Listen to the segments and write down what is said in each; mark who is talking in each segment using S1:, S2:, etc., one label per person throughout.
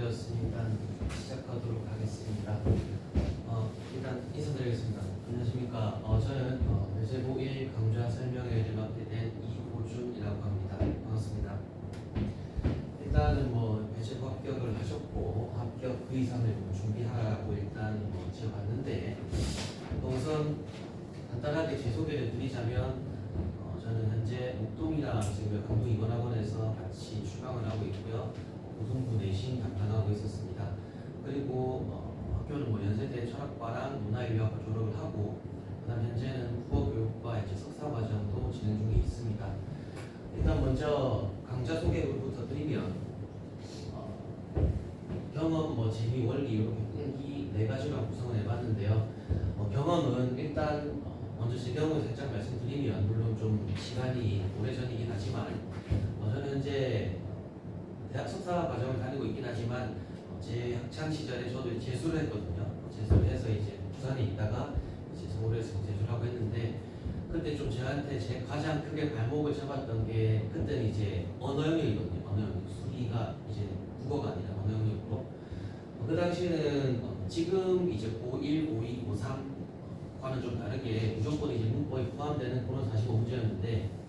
S1: 되었으니까 시작하도록 하겠습니다. 일단 인사드리겠습니다. 안녕하십니까. 저는 외세부 1 강좌 설명회를 맡게 된 이호준이라고 합니다. 반갑습니다. 일단은 외세부 합격을 하셨고 합격 그 이상을 준비하라고 일단 지어봤는데 우선 간단하게 제 소개를 드리자면 저는 현재 목동이랑 지금 강동이번학원에서 같이 출강을 하고 있고요. 고등부 내신 담당하고 있었습니다. 그리고 학교는 연세대 철학과랑 문화인류학과 졸업을 하고 그다음 현재는 국어교육과 석사 과정도 진행 중에 있습니다. 일단 먼저 강좌 소개부터 드리면 경험, 재미, 원리 이렇게 분기 4가지로 구성을 해봤는데요. 경험은 일단 먼저 제 경험을 살짝 말씀드리면 물론 좀 시간이 오래전이긴 하지만 저는 현재 대학 석사 과정을 다니고 있긴 하지만 제 학창 시절에 저도 재수를 했거든요. 재수를 해서 이제 부산에 있다가 이제 서울에서 재수를 하고 했는데 그때 좀 저한테 제 가장 크게 발목을 잡았던 게 그때는 이제 언어 영역이거든요. 언어 영역 수기가 이제 국어가 아니라 언어 영역으로 그 당시에는 지금 이제 고1, 고2, 고3과는 좀 다르게 무조건 이제 문법이 포함되는 그런 45문제였는데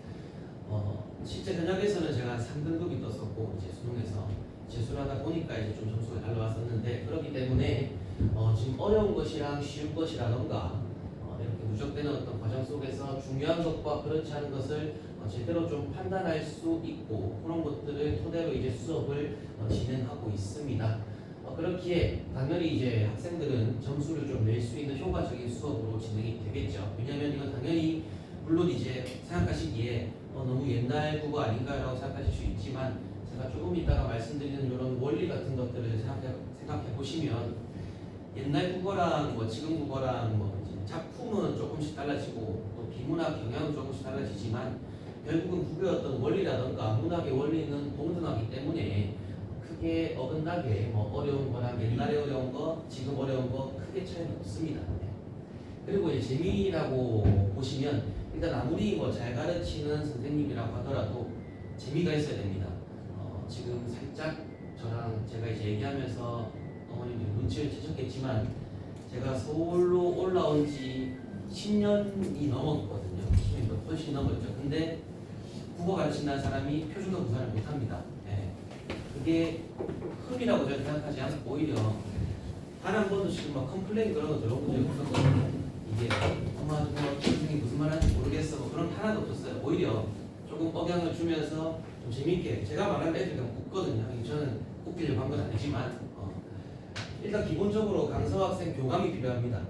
S1: 실제 현역에서는 제가 3등급이 떴었고 이제 수능에서 재수를 하다 보니까 이제 좀 점수가 잘 나왔었는데 그렇기 때문에 지금 어려운 것이랑 쉬운 것이라던가 이렇게 누적되는 어떤 과정 속에서 중요한 것과 그렇지 않은 것을 제대로 좀 판단할 수 있고 그런 것들을 토대로 이제 수업을 진행하고 있습니다. 그렇기에 당연히 이제 학생들은 점수를 좀 낼 수 있는 효과적인 수업으로 진행이 되겠죠. 왜냐하면 이건 당연히 물론 이제 생각하시기에 너무 옛날 국어 아닌가라고 생각하실 수 있지만 제가 조금 이따가 말씀드리는 이런 원리 같은 것들을 생각해 보시면 옛날 국어랑 지금 국어랑 이제 작품은 조금씩 달라지고 또 비문학 경향은 조금씩 달라지지만 결국은 국어의 어떤 원리라던가 문학의 원리는 동등하기 때문에 크게 어긋나게 어려운 거랑 옛날에 어려운 거 지금 어려운 거 크게 차이는 없습니다. 그리고 이제 재미라고 보시면 일단 아무리 잘 가르치는 선생님이라고 하더라도 재미가 있어야 됩니다. 지금 살짝 저랑 제가 이제 얘기하면서 어머님들이 눈치를 채셨겠지만 제가 서울로 올라온 지 10년이 넘었거든요. 10년이 훨씬 넘었죠. 근데 국어 가르친다는 사람이 표준어 구사를 못합니다. 그게 흠이라고 저는 생각하지 않고 오히려 단 한 번도 지금 컴플레인 그런 거 들어본 적이 없었거든요. 이게 엄마 선생님이 무슨 말 하는지 모르겠어 그런 하나도 없었어요. 오히려 조금 억양을 주면서 좀 재밌게 제가 말하는 애들이 그냥 웃거든요. 저는 웃기려고 한 건 아니지만 일단 기본적으로 강서 학생 교감이 필요합니다.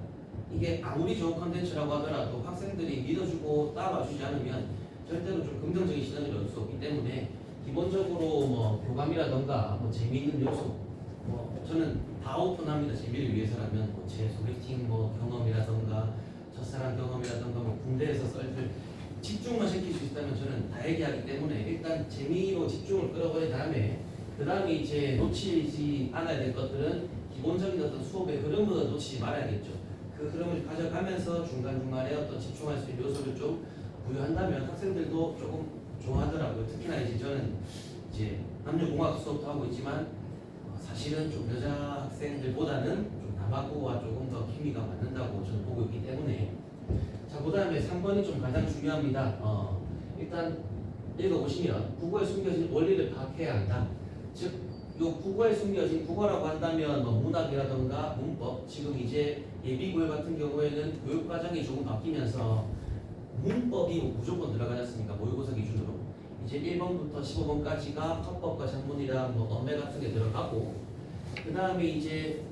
S1: 이게 아무리 좋은 컨텐츠라고 하더라도 학생들이 믿어주고 따라와주지 않으면 절대로 좀 긍정적인 시너지를 얻을 수 없기 때문에 기본적으로 교감이라던가 재미있는 요소 저는 다 오픈합니다. 재미를 위해서라면 제 소개팅 경험이라던가 첫사랑 경험이라던가 군대에서 썰들 집중만 시킬 수 있다면 저는 다 얘기하기 때문에 일단 재미로 집중을 끌어버린 다음에 그 다음에 이제 놓치지 않아야 될 것들은 기본적인 어떤 수업의 흐름을 놓치지 말아야겠죠. 그 흐름을 가져가면서 중간중간에 어떤 집중할 수 있는 요소를 좀 부여한다면 학생들도 조금 좋아하더라고요. 특히나 이제 저는 이제 남녀공학 수업도 하고 있지만 사실은 좀 여자 학생들보다는 좀 남학부와 조금 더 케미가 맞는다고 저는 보고 있기 때문에 자, 그 다음에 3번이 좀 가장 중요합니다. 일단 읽어보시면 국어에 숨겨진 원리를 파악해야 한다. 즉, 요 국어에 숨겨진 국어라고 한다면 문학이라던가 문법 지금 이제 예비고요 같은 경우에는 교육과정이 조금 바뀌면서 문법이 무조건 들어가지 않습니까? 모의고사 기준으로 이제 1번부터 15번까지가 화법과 작문이랑 어매 같은 게 들어가고 그 다음에 이제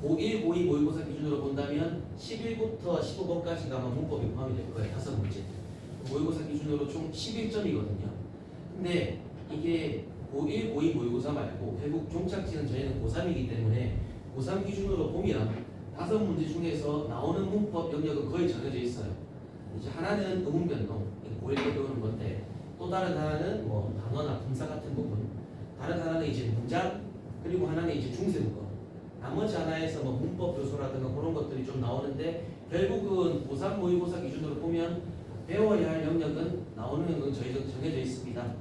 S1: 고1, 고2 모의고사 기준으로 본다면 11부터 15번까지가 문법이 포함이 될 거예요. 5문제 모의고사 기준으로 총 11점이거든요. 근데 이게 고1, 고2 모의고사 말고 결국 종착지는 저희는 고3이기 때문에 고3 기준으로 보면 5문제 중에서 나오는 문법 영역은 거의 정해져 있어요. 이제 하나는 의문변동, 고1 때 배우는 건데 또 다른 하나는 단어나 분사 같은 부분, 다른 하나는 이제 문장, 그리고 하나는 이제 중세국어. 나머지 하나에서 문법 요소라든가 그런 것들이 좀 나오는데 결국은 고3 모의고사 기준으로 보면 배워야 할 영역은 나오는 건 정해져 있습니다.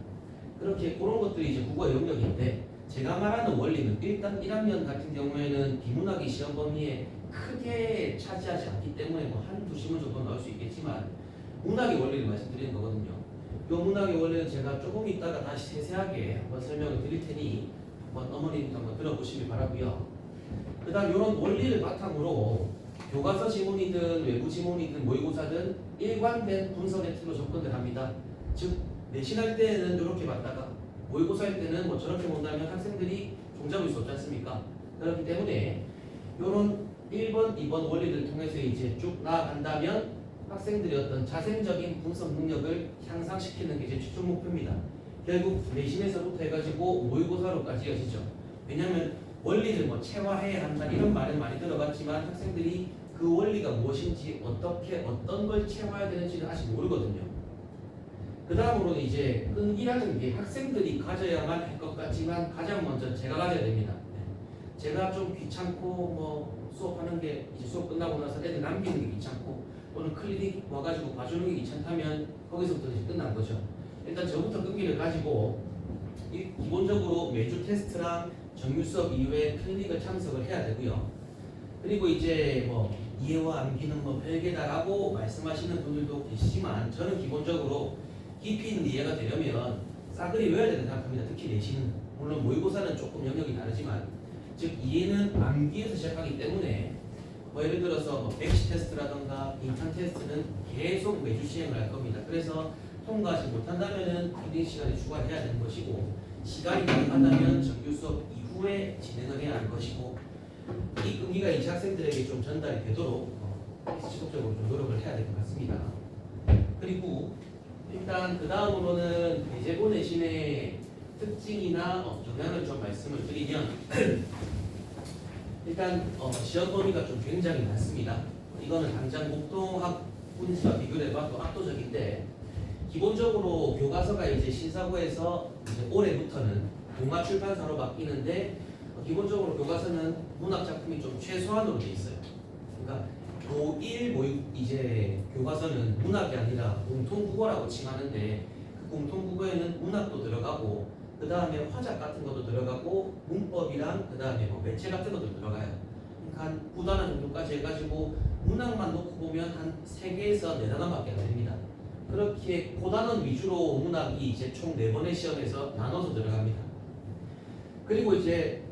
S1: 그렇게 그런 것들이 이제 국어의 영역인데 제가 말하는 원리는 일단 1학년 같은 경우에는 비문학이 시험 범위에 크게 차지하지 않기 때문에 뭐 한두 시문 정도 나올 수 있겠지만 문학의 원리를 말씀드리는 거거든요. 이 문학의 원리는 제가 조금 있다가 다시 세세하게 한번 설명을 드릴 테니 한번 어머니부터 한번 들어보시길 바라고요. 그 다음 이런 원리를 바탕으로 교과서 지문이든 외부 지문이든 모의고사든 일관된 분석의 틀로 접근을 합니다. 즉 내신할 때는 이렇게 봤다가 모의고사 할 때는 뭐 저렇게 본다면 학생들이 종잡을 수 없지 않습니까? 그렇기 때문에 이런 1번, 2번 원리를 통해서 이제 쭉 나아간다면 학생들이 어떤 자생적인 분석 능력을 향상시키는 게 제 최종 목표입니다. 결국 내신에서부터 해가지고 모의고사로까지 이어지죠. 왜냐하면 원리를 뭐 체화해야 한다 이런 말은 많이 들어봤지만 학생들이 그 원리가 무엇인지 어떻게 어떤 걸 체화해야 되는지는 아직 모르거든요. 그 다음으로는 이제 끈기라는 게 학생들이 가져야만 할 것 같지만 가장 먼저 제가 가져야 됩니다. 제가 좀 귀찮고 뭐 수업하는 게 이제 수업 끝나고 나서 애들 남기는 게 귀찮고 또는 클리닉 와가지고 봐주는 게 귀찮다면 거기서부터 이제 끝난 거죠. 일단 저부터 끈기를 가지고 기본적으로 매주 테스트랑 정규 수업 이후에 클리닉을 참석을 해야 되고요. 그리고 이제 뭐 이해와 암기는 뭐 별개다라고 말씀하시는 분들도 계시지만 저는 기본적으로 깊이 있는 이해가 되려면 싸그리 외워야 된다고 생각합니다. 특히 내신은 물론 모의고사는 조금 영역이 다르지만 즉 이해는 암기에서 시작하기 때문에 뭐 예를 들어서 뭐 백시 테스트라던가 인턴 테스트는 계속 매주 시행을 할 겁니다. 그래서 통과하지 못한다면은 리딩 시간에 추가해야 되는 것이고 시간이 가능하다면 정규 수업 이후에 진행을 해야 하는 것이고 이 끈기가 이제 학생들에게 좀 전달이 되도록 지속적으로 좀 노력을 해야 될 것 같습니다. 그리고 일단 그 다음으로는 배제고 내신의 특징이나 경향을 좀 말씀을 드리면 일단 시험 범위가 좀 굉장히 많습니다. 이거는 당장 목동학군수와 비교를 해봐도 압도적인데 기본적으로 교과서가 이제 신사고에서 이제 올해부터는 동아출판사로 바뀌는데 기본적으로 교과서는 문학 작품이 좀 최소한으로 돼 있어요. 그러니까 고1 모의 이제 교과서는 문학이 아니라 공통국어라고 칭하는데 그 공통국어에는 문학도 들어가고 그 다음에 화작 같은 것도 들어가고 문법이랑 그 다음에 뭐 매체 같은 것도 들어가요. 그러니까 한 9단원 정도까지 해가지고 문학만 놓고 보면 한 3개에서 4단원밖에 안 됩니다. 그렇게 고단원 위주로 문학이 이제 총 4번의 시험에서 나눠서 들어갑니다. 그리고 이제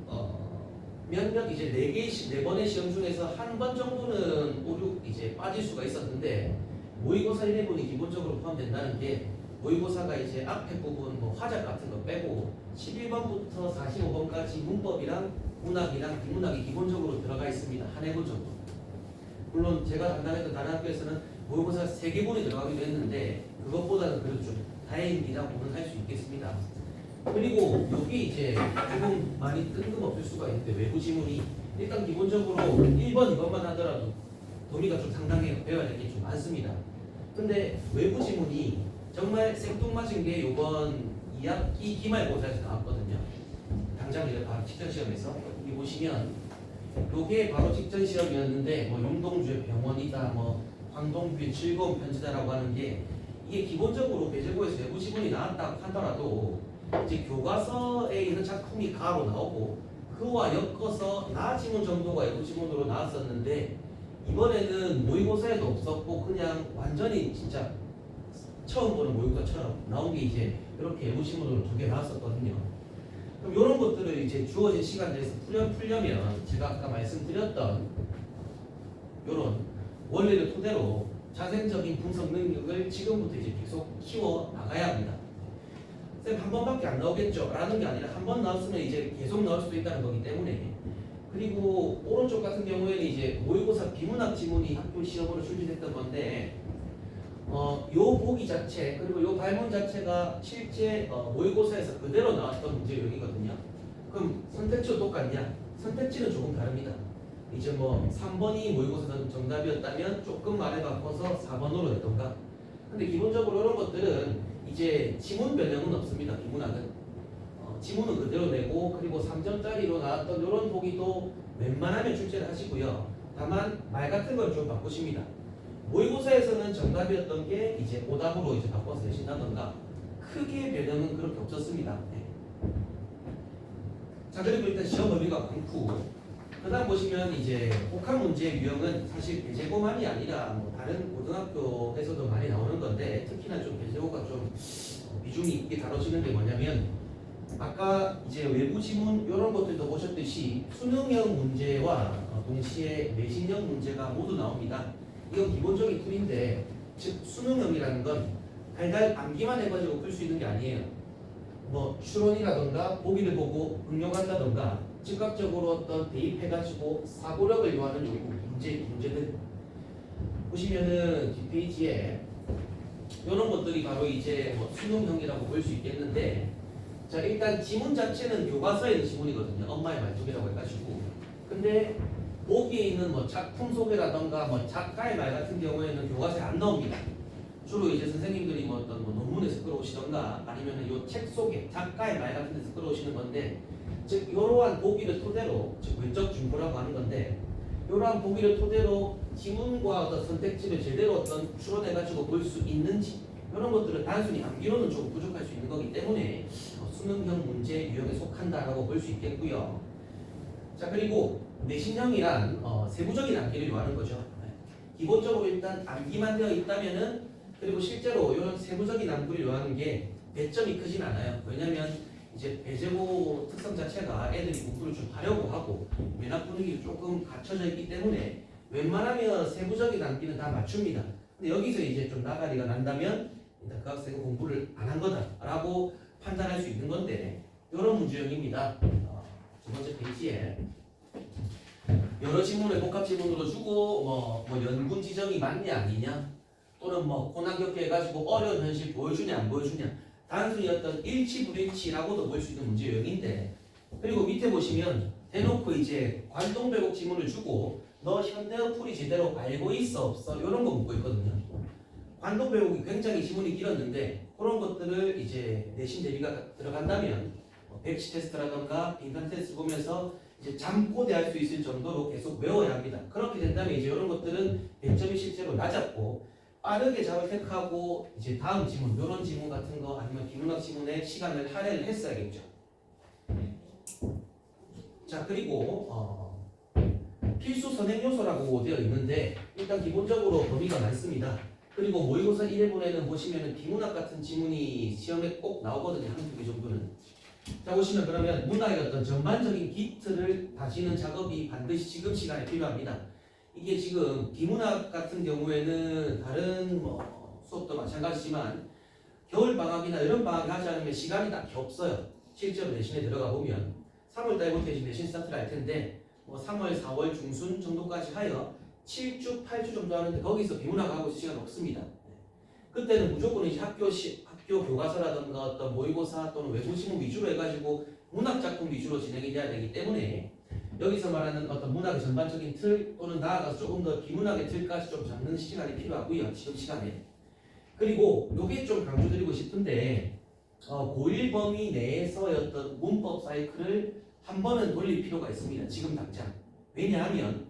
S1: 몇몇 이제 4번의 시험 중에서 한 번 정도는 오류 이제 빠질 수가 있었는데 모의고사 1회분이 기본적으로 포함된다는 게 모의고사가 이제 앞에 부분 뭐 화작 같은 거 빼고 11번부터 45번까지 문법이랑 문학이랑 비문학이 기본적으로 들어가 있습니다. 한 회분 정도. 물론 제가 담당했던 다른 학교에서는 모의고사 3개분이 들어가기도 했는데 그것보다는 그래도 좀 다행이라고는 할 수 있겠습니다. 그리고 여기 이제 조금 많이 뜬금없을 수가 있는데 외부 지문이 일단 기본적으로 1번, 2번만 하더라도 범위가 좀 상당히 배워야 될 게 좀 많습니다. 근데 외부 지문이 정말 생뚱맞은 게 이번 2학기 기말고사에서 나왔거든요. 당장 이제 바로 직전 시험에서 여기 보시면 이게 바로 직전 시험이었는데 뭐 윤동주의 병원이다, 뭐 황동규의 즐거운 편지다라고 하는 게 이게 기본적으로 배제고에서 외부 지문이 나왔다고 하더라도 이제 교과서에 있는 작품이 가로 나오고 그와 엮어서 나 지문 정도가 외부 지문으로 나왔었는데 이번에는 모의고사에도 없었고 그냥 완전히 진짜 처음 보는 모의고사처럼 나온 게 이제 이렇게 외부 지문으로 2개 나왔었거든요. 그럼 이런 것들을 이제 주어진 시간 내에서 풀려면 제가 아까 말씀드렸던 이런 원리를 토대로 자생적인 분석 능력을 지금부터 이제 계속 키워 나가야 합니다. 쌤 한 번밖에 안 나오겠죠? 라는 게 아니라 한 번 나왔으면 이제 계속 나올 수도 있다는 거기 때문에 그리고 오른쪽 같은 경우에는 이제 모의고사 비문학 지문이 학교 시험으로 출제됐던 건데 요 보기 자체 그리고 요 발문 자체가 실제 모의고사에서 그대로 나왔던 문제 요령이거든요. 그럼 선택지도 똑같냐? 선택지는 조금 다릅니다. 이제 뭐 3번이 모의고사 정답이었다면 조금 말을 바꿔서 4번으로 냈던가. 근데 기본적으로 이런 것들은 이제 지문 변형은 없습니다. 비문학은 지문은 그대로 내고 그리고 3점짜리로 나왔던 이런 보기도 웬만하면 출제를 하시고요. 다만 말 같은 걸 좀 바꾸십니다. 모의고사에서는 정답이었던 게 이제 오답으로 이제 바꿔서 내신다던가 크게 변형은 그렇게 없었습니다. 네. 자, 그리고 일단 시험 범위가 많고, 그다음 보시면 이제 혹한 문제 유형은 사실 배제고만이 아니라 뭐 다른 고등학교에서도 많이 나오는 건데, 특히나 좀 배제고가 좀 비중이 있게 다뤄지는 게 뭐냐면, 아까 이제 외부 지문 이런 것들도 보셨듯이 수능형 문제와 동시에 내신형 문제가 모두 나옵니다. 이건 기본적인 툴인데, 즉 수능형이라는 건 달달 암기만 해가지고 풀 수 있는 게 아니에요. 뭐 추론이라던가 보기를 보고 응용한다던가 즉각적으로 어떤 대입해가지고 사고력을 요하는 요구 문제들 보시면은 뒷페이지에 이런 것들이 바로 이제 뭐 수능형이라고 볼 수 있겠는데, 자 일단 지문 자체는 교과서에 있는 지문이거든요. 엄마의 말뚝이라고 해가지고. 근데 보기에 있는 뭐 작품 소개라던가 뭐 작가의 말 같은 경우에는 교과서에 안 나옵니다. 주로 이제 선생님들이 뭐 어떤 뭐 논문에서 끌어오시던가 아니면 요 책 속에 작가의 말 같은 데서 끌어오시는 건데, 즉 이러한 보기를 토대로, 즉 외적 준보라고 하는 건데, 이러한 보기를 토대로 지문과 어떤 선택지를 제대로 어떤 추론해가지고 볼 수 있는지, 이런 것들은 단순히 암기로는 조금 부족할 수 있는 거기 때문에 수능형 문제 유형에 속한다라고 볼 수 있겠고요. 자 그리고 내신형이란 세부적인 암기를 요하는 거죠. 기본적으로 일단 암기만 되어 있다면은, 그리고 실제로 이런 세부적인 암기를 요하는 게 배점이 크진 않아요. 왜냐면 이제 배제고 특성 자체가 애들이 공부를 좀 하려고 하고 면학 분위기도 조금 갖춰져 있기 때문에 웬만하면 세부적인 암기는 다 맞춥니다. 근데 여기서 이제 좀 나가리가 난다면 일단 그 학생은 공부를 안 한 거다라고 판단할 수 있는 건데, 이런 문제형입니다. 두 번째 페이지에 여러 지문을 복합 지문으로 주고 뭐 연군 지정이 맞냐 아니냐, 또는 뭐 고난 겪게 해가지고 어려운 현실 보여주냐 안 보여주냐, 단순히 어떤 일치 불일치라고도 볼 수 있는 문제 유형인데, 그리고 밑에 보시면 대놓고 이제 관동배곡 지문을 주고 너 현대어 풀이 제대로 알고 있어 없어 이런 거 묻고 있거든요. 관동배곡이 굉장히 지문이 길었는데 그런 것들을 이제 내신 대비가 들어간다면 백지 테스트라던가 빈칸 테스트 보면서 이제 잠꼬대할 수 있을 정도로 계속 외워야 합니다. 그렇게 된다면 이제 이런 것들은 100점이 실제로 낮았고, 빠르게 답을 택하고 이제 다음 지문, 이런 지문 같은 거 아니면 비문학 지문에 시간을 할애를 했어야겠죠. 자 그리고 필수 선행 요소라고 되어 있는데, 일단 기본적으로 범위가 많습니다. 그리고 모의고사 1회분에는 보시면은 비문학 같은 지문이 시험에 꼭 나오거든요. 한두 개 정도는. 자 보시면 그러면 문학의 어떤 전반적인 기틀을 다지는 작업이 반드시 지금 시간에 필요합니다. 이게 지금 비문학 같은 경우에는 다른 뭐 수업도 마찬가지지만 겨울 방학이나 여름 방학을 하지 않으면 시간이 딱히 없어요. 실제로 내신에 들어가 보면 3월 달부터 이제 내신 스타트를 할 텐데 뭐 3월, 4월 중순 정도까지 하여 7주, 8주 정도 하는데 거기서 비문학하고 있을 시간 없습니다. 그때는 무조건 이제 학교 교과서라든가 어떤 모의고사 또는 외부 지문 위주로 해가지고 문학 작품 위주로 진행이 돼야 되기 때문에 여기서 말하는 어떤 문학의 전반적인 틀 또는 나아가서 조금 더 비문학의 틀까지 좀 잡는 시간이 필요하고요. 지금 시간에. 그리고 요게 좀 강조드리고 싶은데 고1 범위 내에서의 어떤 문법 사이클을 한 번은 돌릴 필요가 있습니다. 지금 당장. 왜냐하면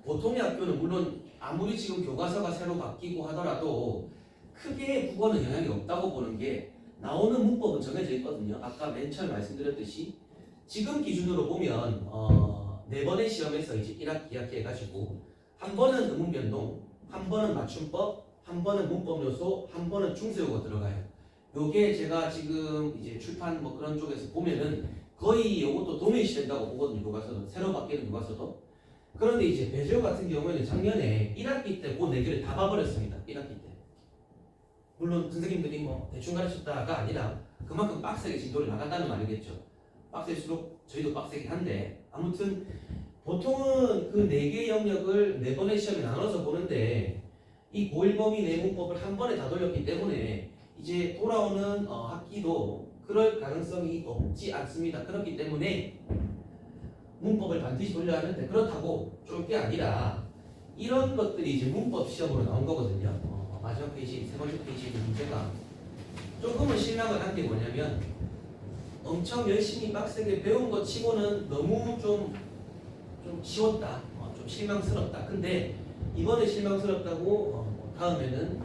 S1: 보통의 학교는 물론 아무리 지금 교과서가 새로 바뀌고 하더라도 크게 국어는 영향이 없다고 보는 게, 나오는 문법은 정해져 있거든요. 아까 맨 처음에 말씀드렸듯이 지금 기준으로 보면 4번의 시험에서 이제 1학기, 2학기 해가지고 한 번은 의문 변동, 한 번은 맞춤법, 한 번은 문법 요소, 한 번은 중세국어 들어가요. 요게 제가 지금 이제 출판 뭐 그런 쪽에서 보면은 거의 요것도 동일시 된다고 보거든요. 교과서도 새로 바뀌는 교과서도. 그런데 이제 배재호 같은 경우에는 작년에 1학기 때 그 4개를 다 봐버렸습니다. 1학기 때. 물론 선생님들이 뭐 대충 가르쳤다가 아니라 그만큼 빡세게 진도를 나간다는 말이겠죠. 빡셀수록 저희도 빡세긴 한데, 아무튼 보통은 그 4개의 영역을 4번의 시험에 나눠서 보는데 이 고1 범위 내 문법을 한 번에 다 돌렸기 때문에 이제 돌아오는 학기도 그럴 가능성이 없지 않습니다. 그렇기 때문에 문법을 반드시 돌려야 하는데, 그렇다고 쫄 게 아니라 이런 것들이 이제 문법 시험으로 나온 거거든요. 마지막 페이지, 세 번째 페이지에 있는 문제가 조금은 실망을 한 게 뭐냐면, 엄청 열심히 빡세게 배운 것 치고는 너무 좀 쉬웠다, 좀 실망스럽다. 근데 이번에 실망스럽다고 다음에는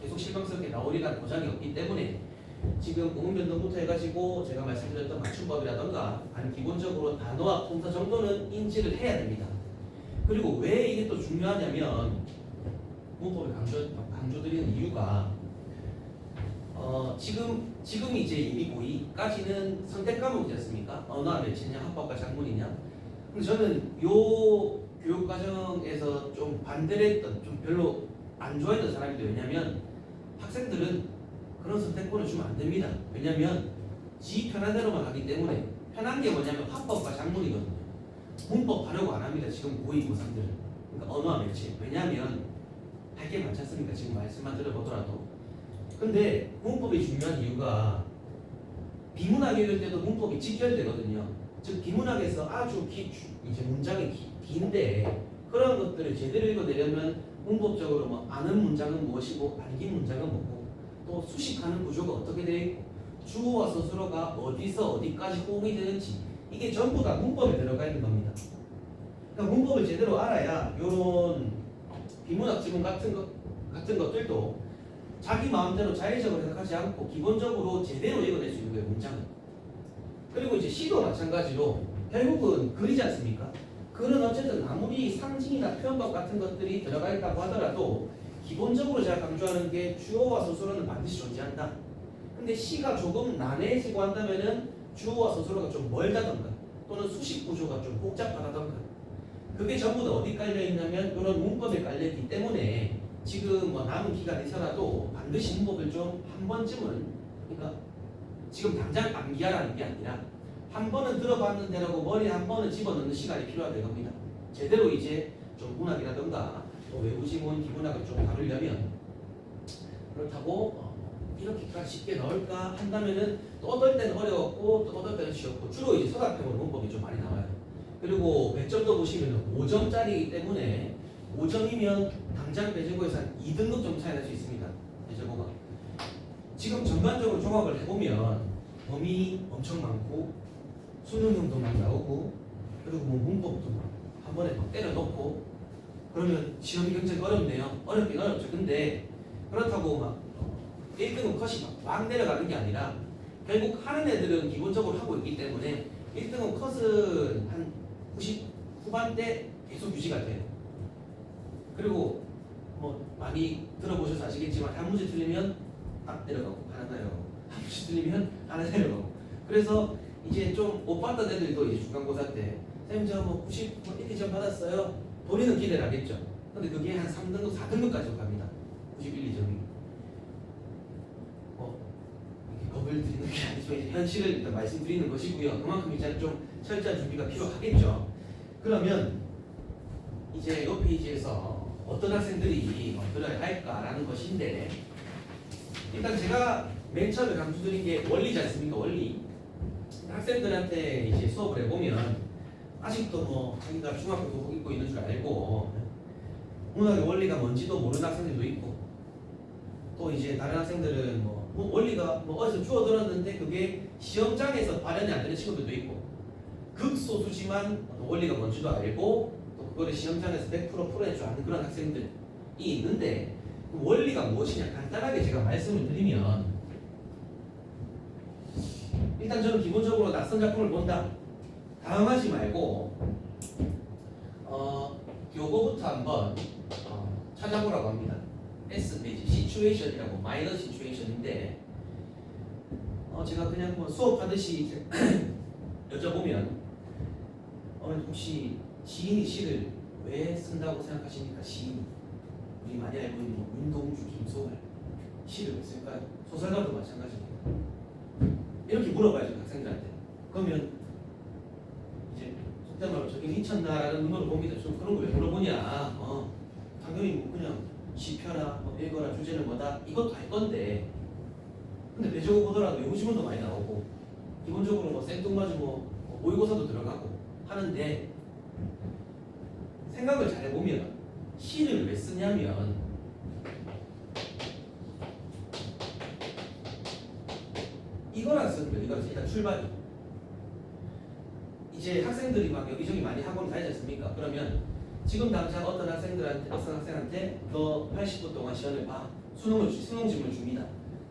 S1: 계속 실망스럽게 나오리라는 보장이 없기 때문에 지금 응용변동부터 해가지고 제가 말씀드렸던 맞춤법이라던가 아니면 기본적으로 단어와 동사 정도는 인지를 해야 됩니다. 그리고 왜 이게 또 중요하냐면 문법을 강조드리는 이유가 지금 이제 예비 고의까지는 선택 과목이지 않습니까? 언어와 매체냐, 합법과 작문이냐. 근데 저는 요 교육 과정에서 좀 반대를 했던, 좀 별로 안 좋아했던 사람인데 왜냐면 학생들은 그런 선택권을 주면 안 됩니다. 왜냐면 지 편한 대로만 하기 때문에 편한 게 뭐냐면 합법과 작문이거든요. 문법 하려고 안 합니다. 지금 고이 고3들은. 그러니까 언어와 매체. 왜냐면 할 게 많지 않습니까? 지금 말씀만 들어보더라도. 근데 문법이 중요한 이유가 비문학 읽을 때도 문법이 직결되거든요. 즉 비문학에서 아주 이제 문장이 긴데 그런 것들을 제대로 읽어내려면 문법적으로 뭐 아는 문장은 무엇이고 알긴 문장은 뭐고 또 수식하는 구조가 어떻게 되어 있고 주어와 서술어가 어디서 어디까지 호응이 되는지 이게 전부 다 문법에 들어가 있는 겁니다. 그러니까 문법을 제대로 알아야 이런 비문학 지문 같은 것들도 자기 마음대로 자의적으로 해석하지 않고 기본적으로 제대로 읽어낼 수 있는 거예요, 문장은. 그리고 이제 시도 마찬가지로 결국은 글이지 않습니까? 글은 어쨌든 아무리 상징이나 표현법 같은 것들이 들어가 있다고 하더라도 기본적으로 제가 강조하는 게 주어와 서술어는 반드시 존재한다. 근데 시가 조금 난해지고 한다면은 주어와 서술어가 좀 멀다던가 또는 수식 구조가 좀 복잡하다던가 그게 전부 다 어디 깔려 있냐면 이런 문법에 깔려 있기 때문에 지금 뭐 남은 기간에서라도 반드시 문법을 좀 한 번쯤은 그러니까 지금 당장 암기하라는 게 아니라 한 번은 들어봤는데라고 머리에 한 번은 집어넣는 시간이 필요하다 겁니다. 제대로 이제 좀 문학이라던가 또 외부 지문, 기문학을 좀 다루려면 그렇다고 이렇게까지 쉽게 넣을까 한다면은 또 어떨 때는 어려웠고 또 어떨 때는 쉬웠고 주로 이제 서답형으로 문법이 좀 많이 나와요. 그리고 배점도 보시면 5점짜리이기 때문에 5점이면 당장 배제고에서 한 2등급 정도 차이 날 수 있습니다. 배제고가. 지금 전반적으로 종합을 해보면 범위 엄청 많고 수능형도 막 나오고 그리고 뭐 문법도 막 한 번에 막 때려 넣고 그러면 시험이 굉장히 어렵네요. 어렵긴 어렵죠. 근데 그렇다고 막 1등급 컷이 막 내려가는 게 아니라 결국 하는 애들은 기본적으로 하고 있기 때문에 1등급 컷은 한 90 후반대 계속 유지가 돼요. 그리고 뭐 많이 들어보셔서 아시겠지만 한 문제 틀리면 딱 내려가고 하나 내려가고 한 문제 틀리면 하나 내려가고 그래서 이제 좀 못 봤던 애들도 이제 중간고사 때 선생님 저 뭐 90, 1, 2점 받았어요. 본인은 기대를 하겠죠. 근데 그게 한 3등급, 4등급까지 갑니다. 91, 2점이. 이렇게 겁을 드리는 게 아니지만 이제 현실을 일단 말씀드리는 것이고요. 그만큼 이제 좀 철저한 준비가 필요하겠죠. 그러면 이제 이 페이지에서 어떤 학생들이 들어야 할까라는 것인데 일단 제가 맨 처음에 강조드린 게 원리지 않습니까? 원리. 학생들한테 이제 수업을 해보면 아직도 뭐 자기가 중학교 교복 입고 있는 줄 알고 문학의 원리가 뭔지도 모르는 학생들도 있고 또 이제 다른 학생들은 뭐 원리가 뭐 어디서 주워 들었는데 그게 시험장에서 발현이 안 되는 친구들도 있고 극소수지만 원리가 뭔지도 알고 또 그거를 시험장에서 100% 풀어낼 줄 아는 그런 학생들이 있는데 원리가 무엇이냐 간단하게 제가 말씀을 드리면 일단 저는 기본적으로 낯선 작품을 본다. 당황하지 말고 요거부터 한번 찾아보라고 합니다. S 페이지 시츄에이션이라고 마이너 시츄에이션인데 제가 그냥 뭐 수업하듯이 여쭤보면 혹시 시인이 시를 왜 쓴다고 생각하십니까? 시인이 우리 많이 알고 있는 윤동주, 김소월 시를 왜 쓸까요? 소설가도 마찬가지입니다. 이렇게 물어봐야죠 학생들한테. 그러면 이제 속된 말로 저게 미쳤나라는 눈으로 봅니다. 좀 그런 거 왜 물어보냐? 당연히 뭐 그냥 시 펴라, 뭐 읽어라, 주제는 뭐다 이것도 할 건데 근데 배적고 보더라도 외부지문도 많이 나오고 기본적으로 뭐 생뚱맞은 뭐 모의고사도 들어가고 하는데 생각을 잘 해보면 시를 왜 쓰냐면 이거랑 쓰는 거예요. 이거는 일단 출발이. 이제 학생들이 막 여기저기 많이 학원 다니지 않습니까? 그러면 지금 당장 어떤 학생한테 너 80분 동안 시험을 봐. 수능 질문을 줍니다.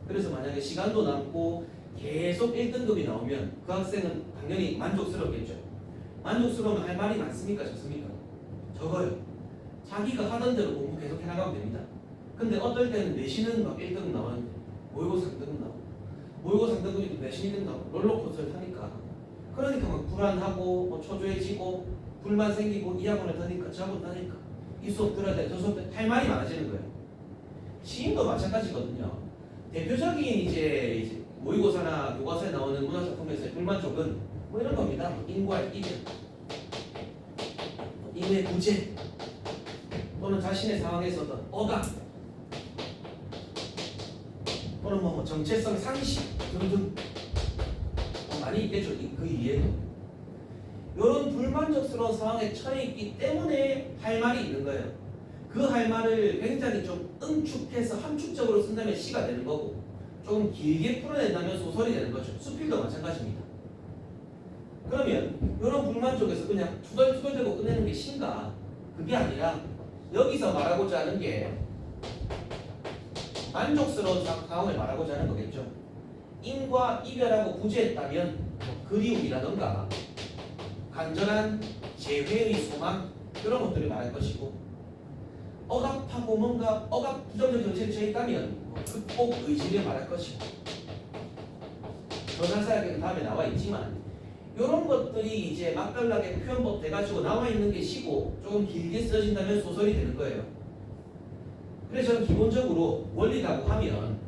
S1: 그래서 만약에 시간도 남고 계속 1등급이 나오면 그 학생은 당연히 만족스럽겠죠. 만족스러우면 할 말이 많습니까? 적습니까? 적어요. 자기가 하던 대로 공부 계속 해나가면 됩니다. 근데 어떨 때는 내신은 막 1등급 나오는데 모의고사 3등급 나오고 모의고사 3등급이 내신 1등급 나오고 롤러코스터를 타니까 그러니까 막 불안하고 뭐 초조해지고 불만 생기고 이 학원을 다니까 저 학원 다니까 이 수업 들어야 돼 저 수업 할 말이 많아지는 거예요. 시임도 마찬가지거든요. 대표적인 이제 모의고사나 교과서에 나오는 문화작품에서의 불만족은 뭐 이런 겁니다. 인과의 이별, 인의 부재, 또는 자신의 상황에서 어떤 억압, 또는 뭐 정체성 상실 등등 많이 있겠죠. 그 이해도. 이런 불만족스러운 상황에 처해 있기 때문에 할 말이 있는 거예요. 그 할 말을 굉장히 좀 응축해서 함축적으로 쓴다면 시가 되는 거고 조금 길게 풀어낸다면 소설이 되는 거죠. 수필도 마찬가지입니다. 그러면 이런 불만족에서 그냥 투덜투덜대고 끝내는 게 시인가? 그게 아니라 여기서 말하고자 하는 게 만족스러운 상황을 말하고자 하는 거겠죠. 인과 이별하고 부재했다면 그리움이라던가 간절한 재회의 소망 그런 것들을 말할 것이고 억압하고 뭔가 억압 부정적 정체에 처해 있다면 극복 의지를 말할 것이고 더 자세하게는 다음에 나와 있지만 이런 것들이 이제 맛깔나게 표현법 돼가지고 나와 있는 게 시고 조금 길게 써진다면 소설이 되는 거예요. 그래서 저는 기본적으로 원리라고 하면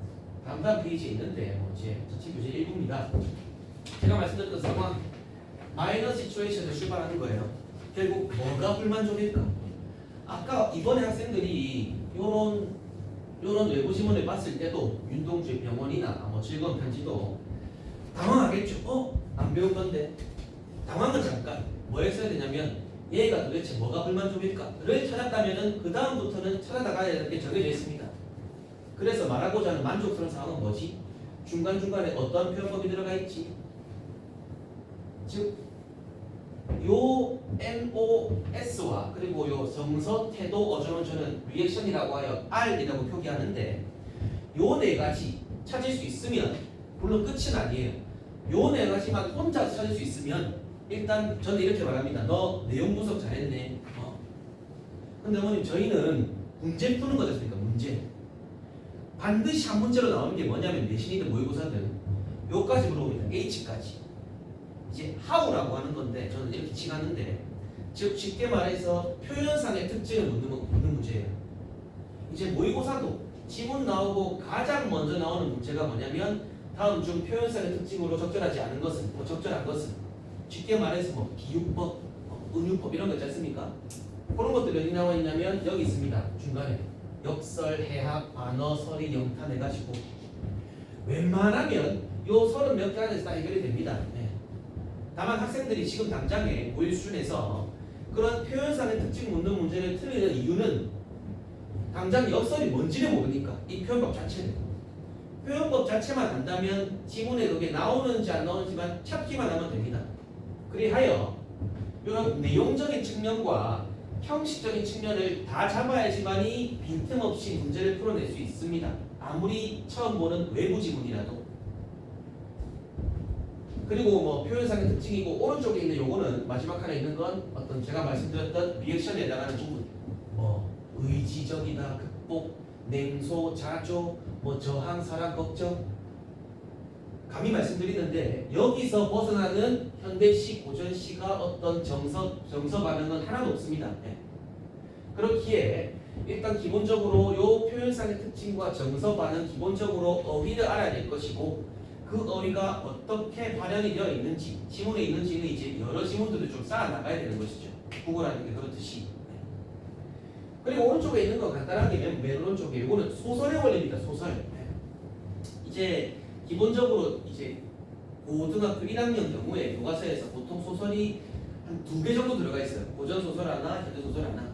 S1: 다음 페이지에 있는데 제 자체 교재 1부입니다. 제가 말씀드렸던 상황 마이너 시츄에이션에서 출발하는 거예요. 결국 뭐가 불만족일까? 아까 이번에 학생들이 요런 외부 지문을 봤을 때도 윤동주의 병원이나 뭐 즐거운 편지도 당황하겠죠. 안 배운 건데. 당황은 잠깐 뭐 했어야 되냐면 얘가 도대체 뭐가 불만족일까를 찾았다면은 그 다음부터는 찾아나가야 되는 게 정해져 있습니다. 그래서 말하고자 하는 만족스러운 상황은 뭐지? 중간중간에 어떤 표현법이 들어가 있지? 즉 요 NOS와 그리고 요 정서, 태도, 어조는 저는 리액션이라고 하여 R이라고 표기하는데 요 네 가지 찾을 수 있으면 물론 끝은 아니에요. 요 네 가지만 혼자 찾을 수 있으면 일단 저는 이렇게 말합니다. 너 내용 분석 잘했네. 근데 어머님 저희는 문제 푸는 거지 않습니까? 문제. 반드시 한 문제로 나오는 게 뭐냐면 내신이든 모의고사든 요까지 물어봅니다. H까지. 이제 how라고 하는 건데 저는 이렇게 칭하는데 즉 쉽게 말해서 표현상의 특징을 묻는 문제예요. 이제 모의고사도 지문 나오고 가장 먼저 나오는 문제가 뭐냐면 다음 중 표현상의 특징으로 적절하지 않은 것은 적절한 것은 쉽게 말해서 비유법, 은유법 이런 거 있지 않습니까? 그런 것들이 어디 나와 있냐면 여기 있습니다. 중간에 역설, 해학, 반어, 서리, 영탄 해가지고 웬만하면 요 30몇 개 안에서 다 해결이 됩니다. 다만 학생들이 지금 당장에 고1 수준에서 그런 표현상의 특징 묻는 문제를 틀리는 이유는 당장 역설이 뭔지를 모르니까 이 표현법 자체는 표현법 자체만 안다면 지문에 그게 나오는지 안 나오는지만 찾기만 하면 됩니다. 그리하여 이런 내용적인 측면과 형식적인 측면을 다 잡아야지만이 빈틈없이 문제를 풀어낼 수 있습니다. 아무리 처음 보는 외부 지문이라도. 그리고 뭐 표현상의 특징이고 오른쪽에 있는 요거는 마지막 하나 있는 건 어떤 제가 말씀드렸던 리액션에 해당하는 부분 뭐 의지적이다, 극복, 냉소, 자조, 뭐 저항, 사랑, 걱정 감히 말씀드리는데 여기서 벗어나는 현대시, 고전시가 어떤 정서 반응은 하나도 없습니다. 그렇기에 일단 기본적으로 요 표현상의 특징과 정서 반응 기본적으로 어휘를 알아야 될 것이고 그 어휘가 어떻게 발현이 되어 있는지 지문에 있는지는 이제 여러 지문들을 좀 쌓아 나가야 되는 것이죠. 국어라는 게 그렇듯이. 그리고 오른쪽에 있는 거 간단하게 맨 오른쪽에 이거는 소설의 원리입니다. 소설. 이제 기본적으로 이제 고등학교 1학년 경우에 교과서에서 보통 소설이 한 2개 정도 들어가 있어요. 고전 소설 하나, 현대 소설 하나.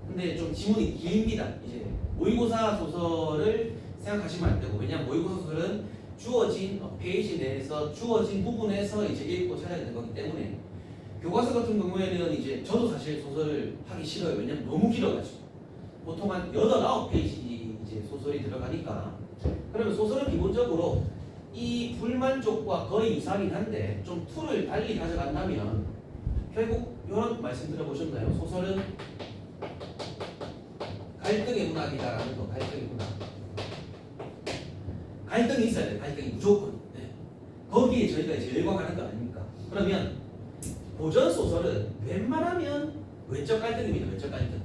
S1: 근데 좀 지문이 깁니다. 이제 모의고사 소설을 생각하시면 안 되고 왜냐면 모의고사 소설은 주어진 페이지 내에서 주어진 부분에서 이제 읽고 찾아야 되는 거기 때문에 교과서 같은 경우에는 이제 저도 사실 소설을 하기 싫어요. 왜냐면 너무 길어가지고 보통 한 8, 9페이지 이제 소설이 들어가니까 그러면 소설은 기본적으로 이 불만족과 거의 유사하긴 한데 좀 툴을 달리 가져간다면 결국 이런 말씀 들어보셨나요? 소설은 갈등의 문학이다라는 거. 갈등의 문학. 갈등이 있어야 돼. 갈등이 무조건. 네. 거기에 저희가 이제 열광하는 거 아닙니까? 그러면 고전 소설은 웬만하면 외적 갈등입니다. 외적 갈등.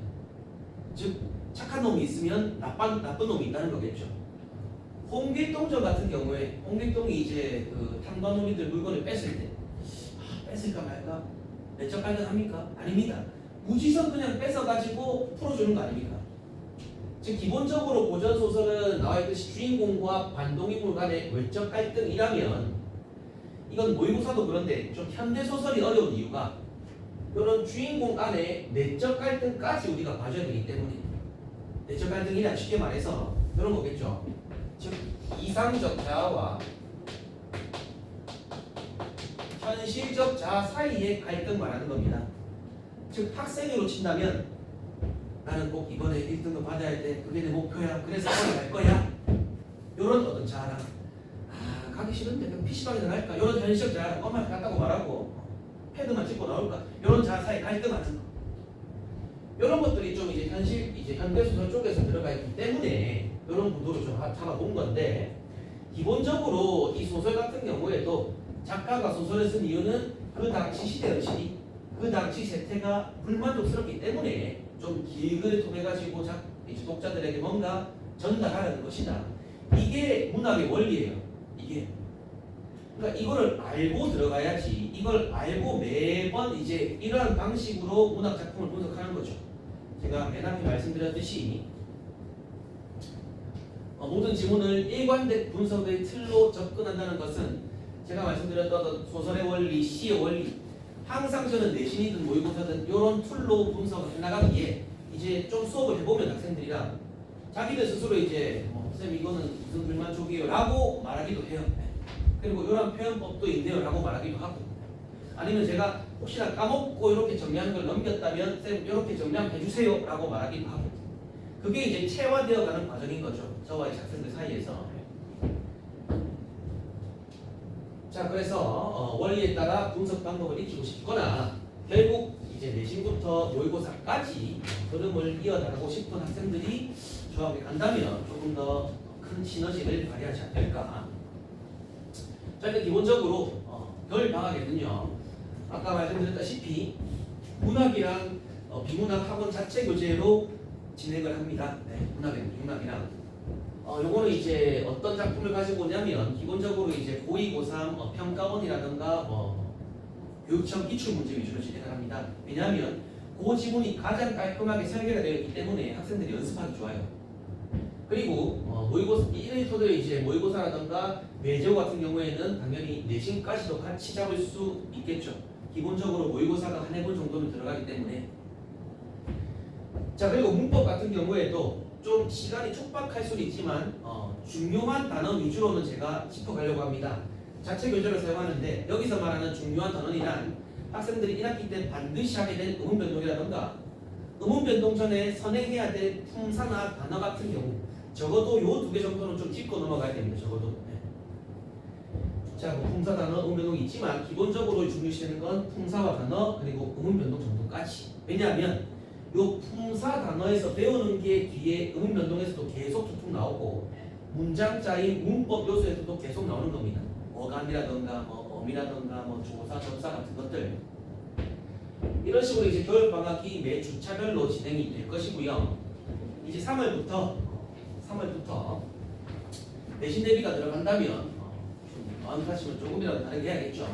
S1: 즉 착한 놈이 있으면 나쁜 놈이 있다는 거겠죠. 홍길동전 같은 경우에 홍길동이 이제 그 탐관오리들 물건을 뺐을 때 뺐을까 말까? 내적 갈등합니까? 아닙니다. 무지성 그냥 뺏어가지고 풀어주는 거 아닙니까? 즉 기본적으로 고전 소설은 나와 있듯이 주인공과 반동인물 간의 외적 갈등이라면 이건 모의고사도 그런데 좀 현대 소설이 어려운 이유가 이런 주인공 안에 내적 갈등까지 우리가 봐줘야 되기 때문에 내적 갈등이란 쉽게 말해서 이런 거겠죠. 즉 이상적 자아와 현실적 자아 사이의 갈등 말하는 겁니다. 즉 학생으로 친다면 나는 꼭 이번에 1등급 받아야 돼. 그게 내 목표야. 그래서 거기 갈 거야. 이런 어떤 자아랑 가기 싫은데 그럼 PC방에 나갈까? 이런 현실적 자아랑 엄마한테 갔다고 말하고 패드만 찍고 나올까? 이런 자아 사이 갈등하는 거. 이런 것들이 좀 이제 현대소설 쪽에서 들어가 있기 때문에 이런 구도를 좀 잡아본 건데 기본적으로 이 소설 같은 경우에도 작가가 소설을 쓴 이유는 그 당시 시대 의식이 그 당시 세태가 불만족스럽기 때문에 좀 길게 통해가지고 이제 독자들에게 뭔가 전달하려는 것이다. 이게 문학의 원리예요. 이게 그러니까 이거를 알고 들어가야지. 이걸 알고 매번 이제 이러한 방식으로 문학 작품을 분석하는 거죠. 제가 맨 앞에 말씀드렸듯이 모든 지문을 일관된 분석의 틀로 접근한다는 것은 제가 말씀드렸던 소설의 원리, 시의 원리 항상 저는 내신이든 모의고사든 이런 툴로 분석을 해나가기에 이제 좀 수업을 해보면 학생들이랑 자기들 스스로 이제 쌤 이거는 무슨 불만족이에요 라고 말하기도 해요. 그리고 이런 표현법도 있네요 라고 말하기도 하고 아니면 제가 혹시나 까먹고 이렇게 정리하는 걸 넘겼다면 쌤 이렇게 정리하면 해주세요 라고 말하기도 하고 그게 이제 체화되어 가는 과정인 거죠. 저와 학생들 사이에서. 자 그래서 원리에 따라 분석 방법을 익히고 싶거나 결국 이제 내신부터 모의고사까지 흐름을 이어나가고 싶은 학생들이 조합에 간다면 조금 더 큰 시너지를 발휘하지 않을까. 자 일단 기본적으로 겨울 방학에는요 아까 말씀드렸다시피 문학이랑 비문학 학원 자체 교재로 진행을 합니다. 네, 문학이랑 요거는 이제 어떤 작품을 가지고 오냐면 기본적으로 이제 고2, 고3 평가원이라든가 교육청 기출문제 위주로 진행을 합니다. 왜냐하면 그 지문이 가장 깔끔하게 설계가 되어 있기 때문에 학생들이 연습하기 좋아요. 그리고 모의고사 1일 토대로 이제 모의고사라든가 외제어 같은 경우에는 당연히 내신까지도 같이 잡을 수 있겠죠. 기본적으로 모의고사가 한 해분 정도는 들어가기 때문에. 자 그리고 문법 같은 경우에도 좀 시간이 촉박할 수는 있지만 중요한 단어 위주로는 제가 짚어가려고 합니다. 자체 교재를 사용하는데 여기서 말하는 중요한 단어이란 학생들이 1학기 때 반드시 하게 될 음운 변동이라던가 음운 변동 전에 선행해야 될 품사나 단어 같은 경우 적어도 요 2개 정도는 좀 짚고 넘어가야 됩니다. 적어도. 네. 자, 품사 단어, 음운 변동이 있지만 기본적으로 중요시되는 건 품사와 단어 그리고 음운 변동 정도까지. 왜냐하면 요 품사 단어에서 배우는 게 뒤에 음운 변동에서도 계속 툭툭 나오고 문장자인 문법 요소에서도 계속 나오는 겁니다. 어감이라던가 어미라던가 조사, 접사 같은 것들. 이런 식으로 이제 겨울 방학이 매 주차별로 진행이 될 것이고요. 이제 3월부터 내신 대비가 들어간다면 마음가짐을 조금이라도 다르게 해야겠죠.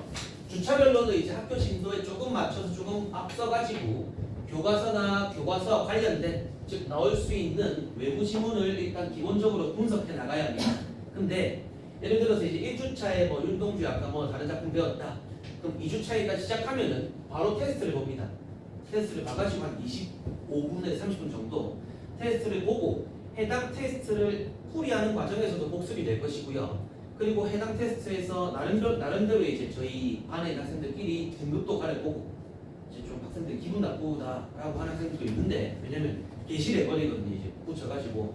S1: 주차별로도 이제 학교 진도에 조금 맞춰서 조금 앞서가지고 교과서나 교과서와 관련된 즉 나올 수 있는 외부 지문을 일단 기본적으로 분석해 나가야 합니다. 근데 예를 들어서 이제 1주차에 윤동주 아까 다른 작품 배웠다. 그럼 2주차에까지 시작하면은 바로 테스트를 봅니다. 테스트를 봐가지고 한 25분에서 30분 정도 테스트를 보고 해당 테스트를 풀이하는 과정에서도 복습이 될 것이고요. 그리고 해당 테스트에서 나름대로 이제 저희 반의 학생들끼리 등급도 가려보고 이제 좀 학생들 기분 나쁘다라고 하는 학생들도 있는데 왜냐면 게시를 해버리거든요. 이제 붙여가지고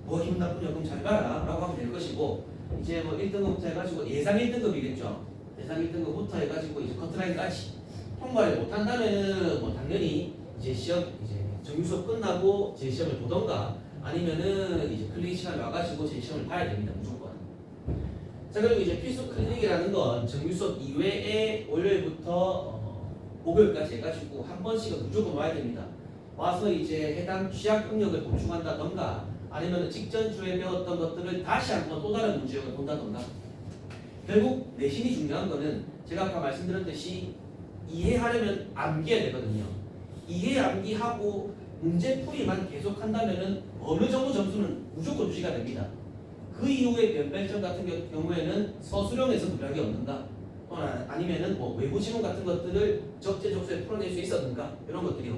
S1: 뭐가 기분 나쁘냐 그럼 잘 가라 라고 하면 될 것이고 이제 뭐 1등급부터 해가지고 예상 1등급이겠죠. 예상 1등급부터 해가지고 이제 커트라인까지 통과를 못한다면은 뭐 당연히 이제 시험 이제 정규 수업 끝나고 제 시험을 보던가 아니면은 이제 클리닉 시간에 와가지고 제 시험을 봐야 됩니다 무조건. 자 그리고 이제 필수 클리닉이라는 건 정규 수업 이외에 월요일부터 목요일까지 해가지고 한 번씩은 무조건 와야 됩니다. 와서 이제 해당 취약 능력을 보충한다던가 아니면 직전 주에 배웠던 것들을 다시 한번 또 다른 문제형을 본다던가. 결국 내신이 중요한 거는 제가 아까 말씀드렸듯이 이해하려면 암기해야 되거든요. 이해 암기하고 문제풀이만 계속한다면은 어느 정도 점수는 무조건 유지가 됩니다. 그 이후에 변별점 같은 경우에는 서술형에서 무리하게 얻는가 또는 아니면은 뭐 외부 지문 같은 것들을 적재적소에 풀어낼 수 있었는가 이런 것들이요.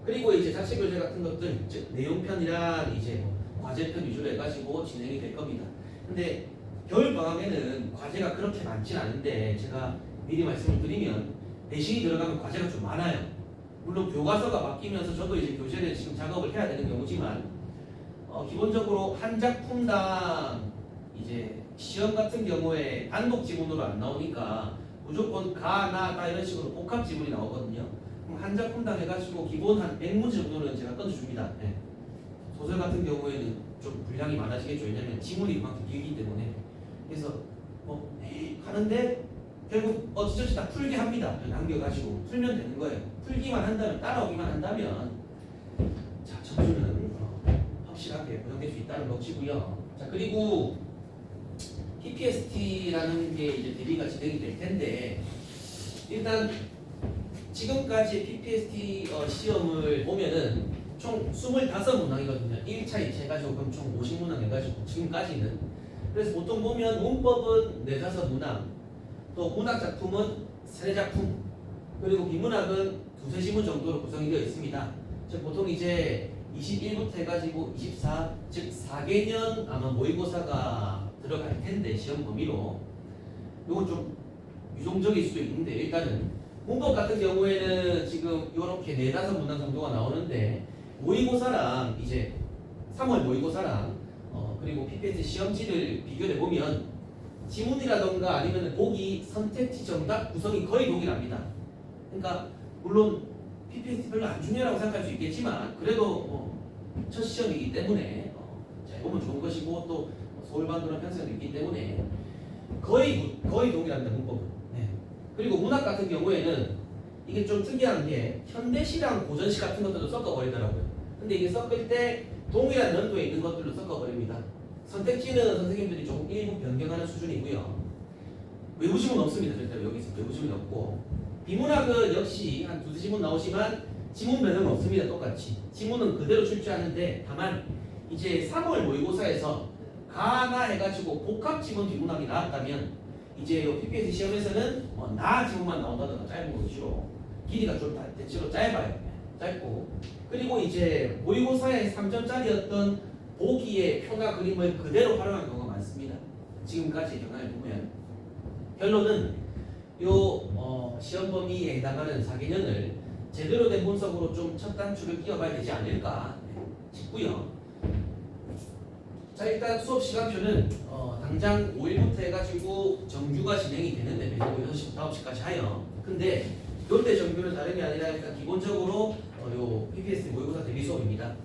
S1: 그리고 이제 자체 교재 같은 것들 즉 내용편이랑 이제 과제편 위주로 해가지고 진행이 될 겁니다. 근데 겨울 방학에는 과제가 그렇게 많진 않은데 제가 미리 말씀을 드리면 내신이 들어가면 과제가 좀 많아요. 물론 교과서가 바뀌면서 저도 이제 교재를 지금 작업을 해야 되는 경우지만 기본적으로 한 작품당 이제 시험 같은 경우에 단독 지문으로 안 나오니까 무조건 가, 나, 다 이런 식으로 복합 지문이 나오거든요. 그럼 한 작품당 해가지고 기본 한 100문제 정도는 제가 끊어줍니다. 네. 소설 같은 경우에는 좀 분량이 많아지겠죠. 왜냐면 지문이 그만큼 길기 때문에. 그래서 뭐 하는데 결국 어찌저찌 다 풀게 합니다. 남겨가지고 풀면 되는 거예요. 풀기만 한다면 따라오기만 한다면 자 점수는 확실하게 보장될 수 있다는 것이고요. 자 그리고 PPST라는 게 이제 대비가 진행이 될 텐데 일단 지금까지 PPST 시험을 보면은 총 25문항이거든요. 1차, 2차 해가지고 그럼 총 50문항 해가지고 지금까지는. 그래서 보통 보면 문법은 4-5문항, 또 문학 작품은 3-4작품, 그리고 비문학은 2-3지문 정도로 구성이 되어 있습니다. 즉 보통 이제 21부터 해가지고 24, 즉 4개년 아마 모의고사가 들어갈 텐데 시험 범위로 이건 좀 유동적일 수도 있는데 일단은 문법 같은 경우에는 지금 이렇게 4-5문항 정도가 나오는데 모의고사랑 이제 3월 모의고사랑 그리고 PPST 시험지를 비교해 보면 지문이라던가 아니면 보기 선택지 정답 구성이 거의 동일합니다. 그러니까 물론 PPST 별로 안 중요하다고 생각할 수 있겠지만 그래도 첫 시험이기 때문에 잘 보면 좋은 것이고 또 서울반도나 편성도 있기 때문에 거의 동일합니다 문법은. 네. 그리고 문학 같은 경우에는 이게 좀 특이한 게 현대시랑 고전시 같은 것들도 섞어버리더라고요. 근데 이게 섞을 때 동일한 연도에 있는 것들로 섞어버립니다. 선택지는 선생님들이 조금 일부 변경하는 수준이고요. 외부지문 없습니다. 절대로 여기서 외부지문이 없고 비문학은 역시 한 2-3지문 나오지만 지문 변형은 없습니다. 똑같이 지문은 그대로 출제하는데 다만 이제 3월 모의고사에서 가나 해가지고 복합 지문 비문학이 나왔다면 이제 PPST 시험에서는 나 지문만 나온다든가 짧은 거 위주로 길이가 좀 대체로 짧아요. 짧고 그리고 이제 모의고사에 3점짜리였던 보기의 표나 그림을 그대로 활용하는 경우가 많습니다. 지금까지 경향을 보면 결론은 요 시험 범위에 해당하는 4개년을 제대로 된 분석으로 좀 첫 단추를 끼워봐야 되지 않을까 싶고요. 자 일단 수업 시간표는 당장 5일부터 해가지고 정규가 진행이 되는데 매일 6시부터 9시까지 하여 근데 이때 정규는 다름이 아니라 일단 기본적으로 요 PPST 모의고사 대비 수업입니다.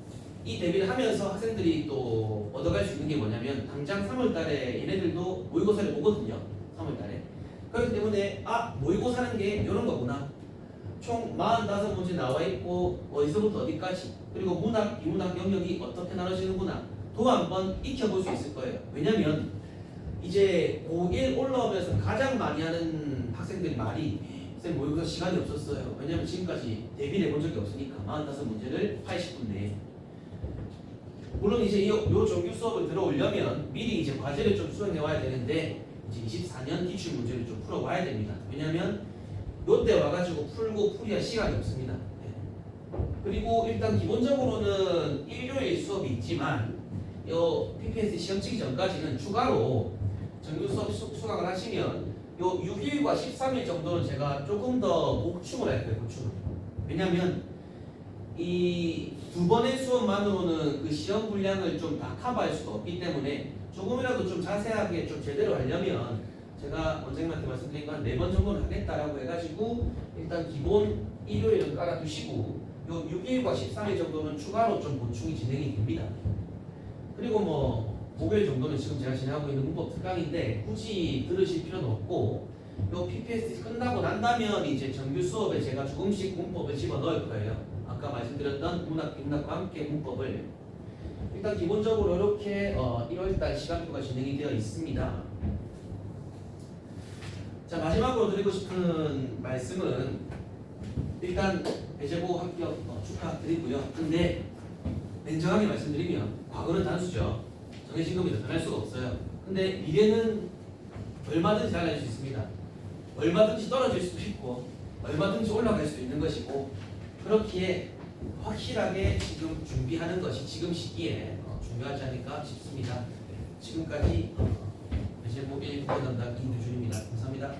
S1: 이 대비를 하면서 학생들이 또 얻어갈 수 있는 게 뭐냐면 당장 3월달에 얘네들도 모의고사를 보거든요. 3월달에. 그렇기 때문에 모의고사는 게 이런 거구나. 총 45문제 나와 있고 어디서부터 어디까지 그리고 문학, 비문학 영역이 어떻게 나눠지는구나 또 한번 익혀볼 수 있을 거예요. 왜냐면 이제 고1 올라오면서 가장 많이 하는 학생들이 말이 쌤 모의고사 시간이 없었어요. 왜냐면 지금까지 대비를 해본 적이 없으니까 45문제를 80분 내에 물론 이제 요 정규 수업을 들어오려면 미리 이제 과제를 좀 수행해 와야 되는데 이제 24년 기출 문제를 좀 풀어 와야 됩니다. 왜냐면 요때 와가지고 풀고 풀이할 시간이 없습니다. 네. 그리고 일단 기본적으로는 일요일 수업이 있지만 요 PPST 시험 치기 전까지는 추가로 정규 수업 수강을 하시면 요 6일과 13일 정도는 제가 조금 더 보충을 할 거예요. 보충을. 왜냐면 이 두 번의 수업만으로는 그 시험 분량을 좀 다 커버할 수가 없기 때문에 조금이라도 좀 자세하게 좀 제대로 하려면 제가 원장님한테 말씀드린 건 4번 정도는 하겠다라고 해가지고 일단 기본 일요일은 깔아두시고 요 6일과 13일 정도는 추가로 좀 보충이 진행이 됩니다. 그리고 뭐 목요일 정도는 지금 제가 진행하고 있는 문법 특강인데 굳이 들으실 필요는 없고 요 PPST 끝나고 난다면 이제 정규 수업에 제가 조금씩 문법을 집어 넣을 거예요. 아까 말씀드렸던 문학과 함께 문법을 일단 기본적으로 이렇게 1월달 시간표가 진행이 되어 있습니다. 자, 마지막으로 드리고 싶은 말씀은 일단 배제고 합격 축하드리고요. 근데 냉정하게 말씀드리면 과거는 단수죠. 정해진 겁니다. 변할 수가 없어요. 근데 미래는 얼마든지 달라질 수 있습니다. 얼마든지 떨어질 수도 있고 얼마든지 올라갈 수도 있는 것이고 그렇기에 확실하게 지금 준비하는 것이 지금 시기에 중요하지 않을까 싶습니다. 지금까지 배제고 1 국어 담당 김두준입니다. 감사합니다.